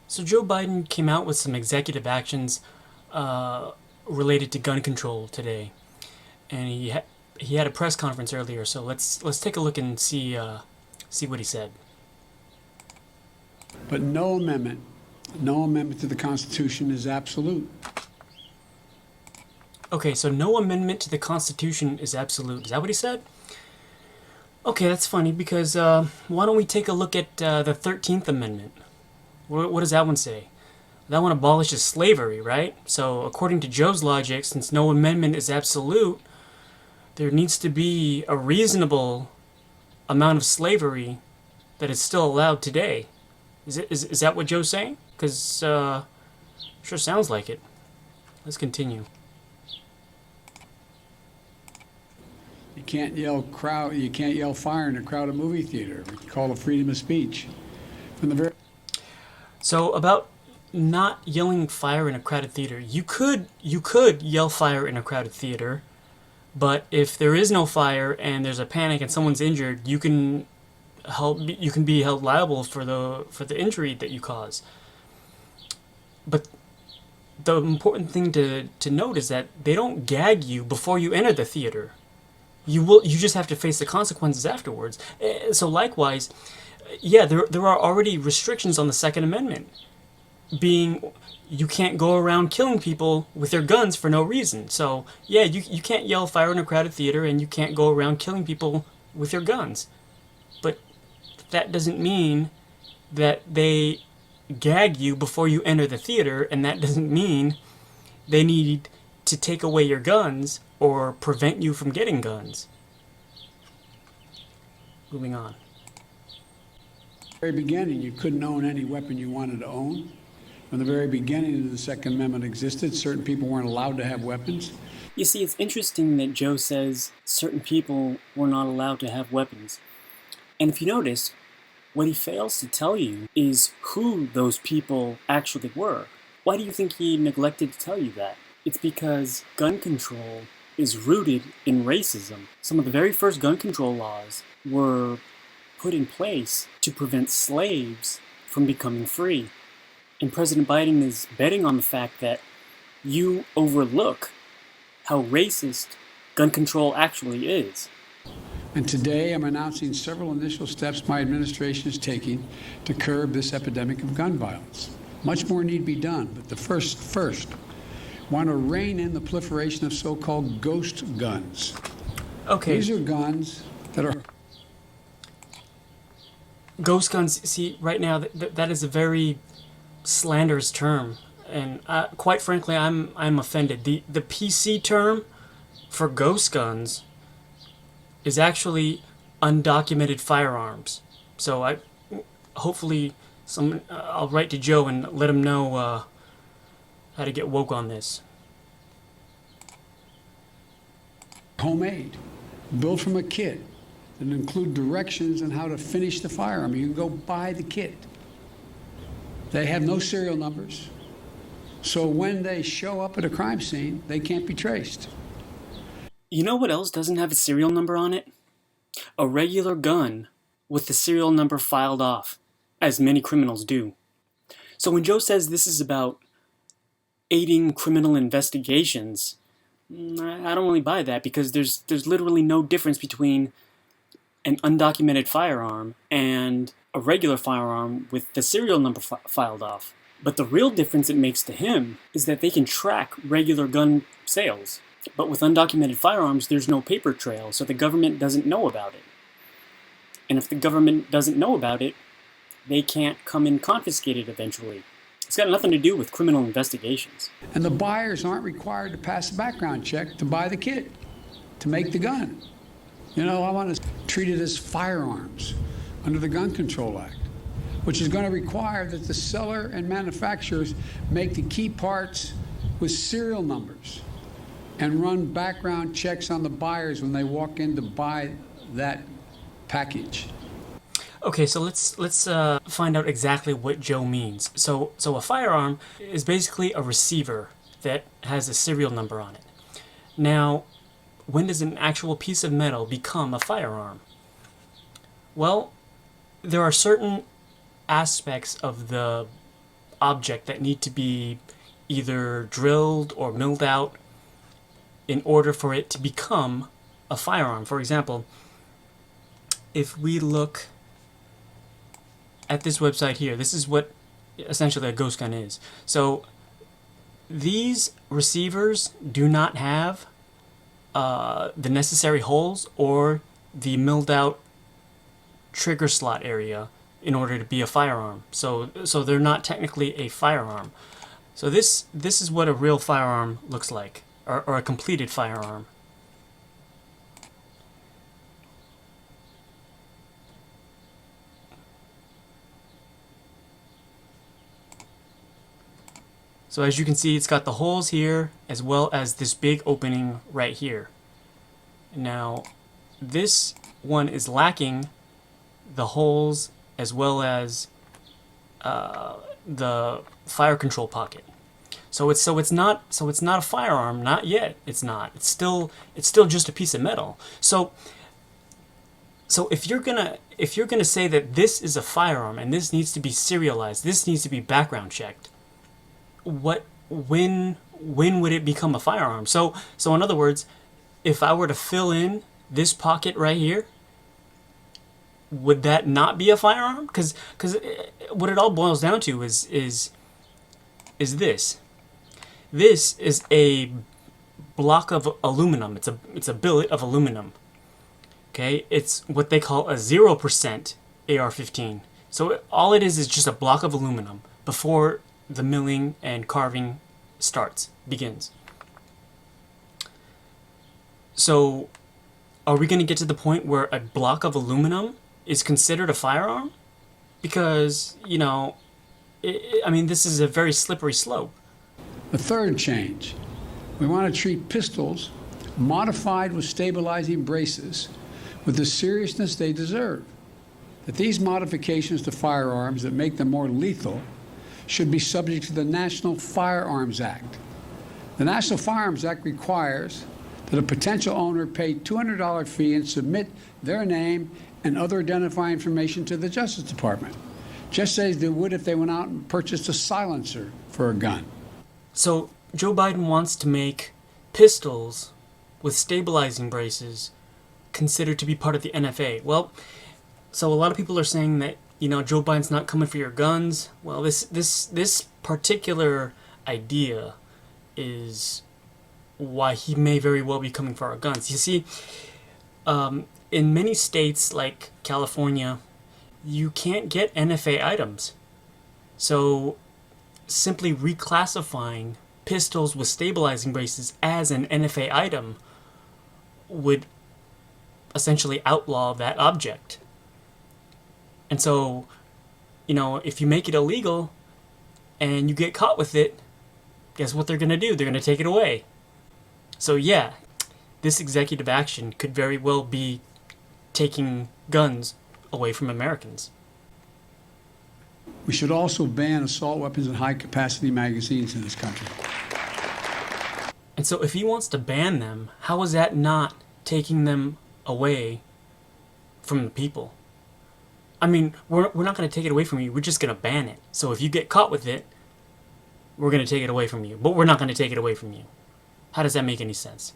So Joe Biden came out with some executive actions uh, related to gun control today, and he had a press conference earlier. So let's take a look and see what he said. But no amendment to the Constitution is absolute. Okay, so no amendment to the Constitution is absolute. Is that what he said? Okay, that's funny because why don't we take a look at the 13th Amendment? What does that one say? That one abolishes slavery, right? So, according to Joe's logic, since no amendment is absolute, there needs to be a reasonable amount of slavery that is still allowed today. Is that what Joe's saying? Because sure sounds like it. Let's continue. You can't yell fire in a crowded movie theater. We call it freedom of speech. From the very So about not yelling fire in a crowded theater, you could yell fire in a crowded theater, but if there is no fire and there's a panic and someone's injured, you can be held liable for the injury that you cause. But the important thing to note is that they don't gag you before you enter the theater. You just have to face the consequences afterwards. So likewise, yeah, there are already restrictions on the Second Amendment, being you can't go around killing people with their guns for no reason. So yeah, you can't yell fire in a crowded theater and you can't go around killing people with your guns. But that doesn't mean that they gag you before you enter the theater, and that doesn't mean they need to take away your guns or prevent you from getting guns. Moving on. very beginning, you couldn't own any weapon you wanted to own. From the very beginning that the Second Amendment existed, certain people weren't allowed to have weapons. You see, it's interesting that Joe says certain people were not allowed to have weapons. And if you notice, what he fails to tell you is who those people actually were. Why do you think he neglected to tell you that? It's because gun control is rooted in racism. Some of the very first gun control laws were put in place to prevent slaves from becoming free. And President Biden is betting on the fact that you overlook how racist gun control actually is. And today I'm announcing several initial steps my administration is taking to curb this epidemic of gun violence. Much more need be done, but the first, want to rein in the proliferation of so-called ghost guns. Okay. These are guns that are Ghost guns, see, right now, that is a very slanderous term. And quite frankly, I'm offended. The PC term for ghost guns is actually undocumented firearms. So hopefully I'll write to Joe and let him know how to get woke on this. homemade, built from a kit, and include directions on how to finish the firearm. You can go buy the kit. They have no serial numbers, so when they show up at a crime scene, they can't be traced. You know what else doesn't have a serial number on it? A regular gun with the serial number filed off, as many criminals do. So when Joe says this is about aiding criminal investigations, I don't really buy that, because there's literally no difference between an undocumented firearm and a regular firearm with the serial number filed off. But the real difference it makes to him is that they can track regular gun sales. But with undocumented firearms, there's no paper trail, so the government doesn't know about it. And if the government doesn't know about it, they can't come and confiscate it eventually. It's got nothing to do with criminal investigations. And the buyers aren't required to pass a background check to buy the kit, to make the gun. You know, I want to treat it as firearms under the Gun Control Act, which is going to require that the seller and manufacturers make the key parts with serial numbers and run background checks on the buyers when they walk in to buy that package. Okay, so let's find out exactly what Joe means. So a firearm is basically a receiver that has a serial number on it. Now, when does an actual piece of metal become a firearm? Well, there are certain aspects of the object that need to be either drilled or milled out in order for it to become a firearm. For example, if we look at this website here, this is what essentially a ghost gun is. So these receivers do not have the necessary holes or the milled out trigger slot area in order to be a firearm. So they're not technically a firearm. So this is what a real firearm looks like, or a completed firearm. So as you can see, it's got the holes here as well as this big opening right here. Now, this one is lacking the holes as well as the fire control pocket. So it's not a firearm, not yet. It's not. It's still just a piece of metal. So if you're gonna say that this is a firearm and this needs to be serialized, this needs to be background checked, when would it become a firearm? So in other words, if I were to fill in this pocket right here, would that not be a firearm? Because what it all boils down to is this. This is a block of aluminum. It's a billet of aluminum. Okay, it's what they call a 0% AR-15. So all it is just a block of aluminum before the milling and carving begins. So are we going to get to the point where a block of aluminum is considered a firearm? Because, I mean, this is a very slippery slope. The third change, we want to treat pistols modified with stabilizing braces with the seriousness they deserve. That these modifications to firearms that make them more lethal should be subject to the National Firearms Act. The National Firearms Act requires that a potential owner pay $200 fee and submit their name and other identifying information to the Justice Department, just as they would if they went out and purchased a silencer for a gun. So Joe Biden wants to make pistols with stabilizing braces considered to be part of the NFA. Well, so a lot of people are saying that, Joe Biden's not coming for your guns. Well, this particular idea is why he may very well be coming for our guns. You see, in many states like California, you can't get NFA items. So simply reclassifying pistols with stabilizing braces as an NFA item would essentially outlaw that object. And so, if you make it illegal and you get caught with it, guess what they're going to do? They're going to take it away. So yeah, this executive action could very well be taking guns away from Americans. We should also ban assault weapons and high-capacity magazines in this country. And so if he wants to ban them, how is that not taking them away from the people? I mean, we're not going to take it away from you. We're just going to ban it. So if you get caught with it, we're going to take it away from you. But we're not going to take it away from you. How does that make any sense?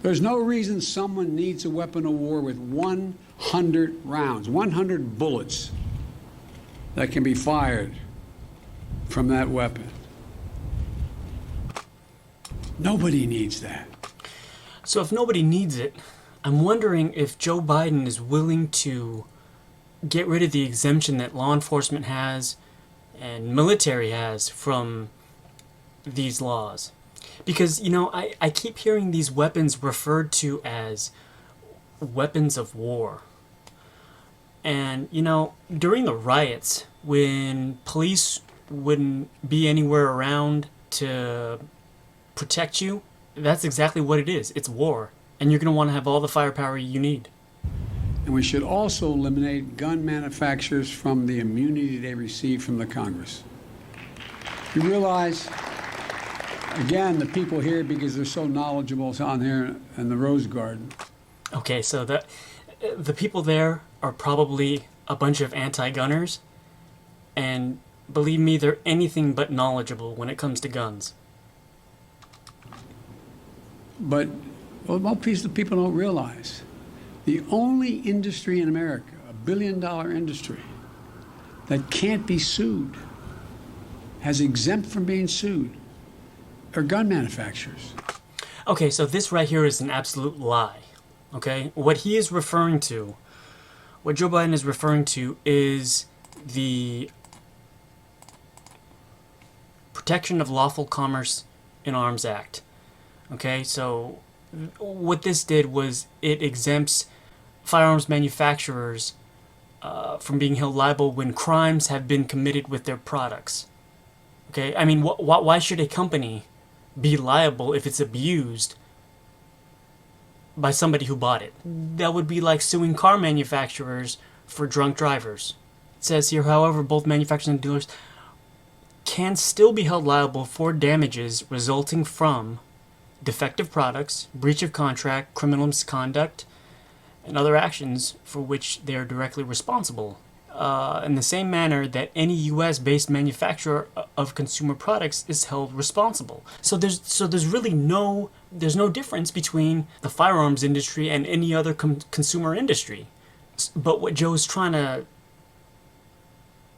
There's no reason someone needs a weapon of war with 100 rounds, 100 bullets that can be fired from that weapon. Nobody needs that. So if nobody needs it, I'm wondering if Joe Biden is willing to get rid of the exemption that law enforcement has and military has from these laws. Because, I keep hearing these weapons referred to as weapons of war. And, during the riots, when police wouldn't be anywhere around to protect you, that's exactly what it is. It's war. And you're going to want to have all the firepower you need. And we should also eliminate gun manufacturers from the immunity they receive from the Congress. You realize, again, the people here, because they're so knowledgeable on here in the Rose Garden. Okay, so the people there are probably a bunch of anti-gunners, And believe me, they're anything but knowledgeable when it comes to guns. But what most people don't realize, the only industry in America, a billion-dollar industry, that can't be sued, has exempt from being sued, are gun manufacturers. Okay, so this right here is an absolute lie. Okay? What he is referring to, what Joe Biden is referring to, is the Protection of Lawful Commerce in Arms Act. Okay, so what this did was it exempts firearms manufacturers from being held liable when crimes have been committed with their products. Okay, I mean, why should a company be liable if it's abused by somebody who bought it? That would be like suing car manufacturers for drunk drivers. It says here, however, both manufacturers and dealers can still be held liable for damages resulting from defective products, breach of contract, criminal misconduct, and other actions for which they are directly responsible. In the same manner that any U.S.-based manufacturer of consumer products is held responsible. So there's really no difference between the firearms industry and any other consumer industry. But what Joe's trying to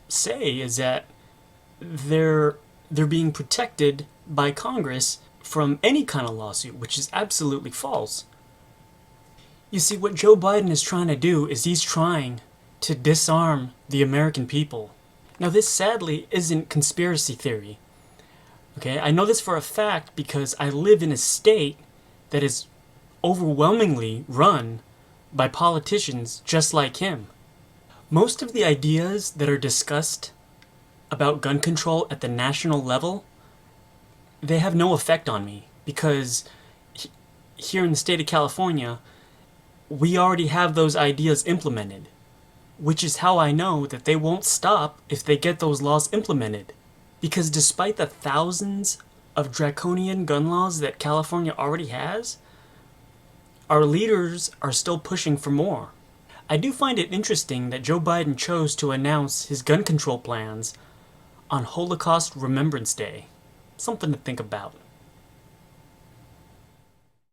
say is that they're being protected by Congress from any kind of lawsuit, which is absolutely false. You see, what Joe Biden is trying to do is he's trying to disarm the American people. Now, this sadly isn't conspiracy theory. Okay, I know this for a fact because I live in a state that is overwhelmingly run by politicians just like him. Most of the ideas that are discussed about gun control at the national level, they have no effect on me because here in the state of California, we already have those ideas implemented, which is how I know that they won't stop if they get those laws implemented. Because despite the thousands of draconian gun laws that California already has, our leaders are still pushing for more. I do find it interesting that Joe Biden chose to announce his gun control plans on Holocaust Remembrance Day. Something to think about.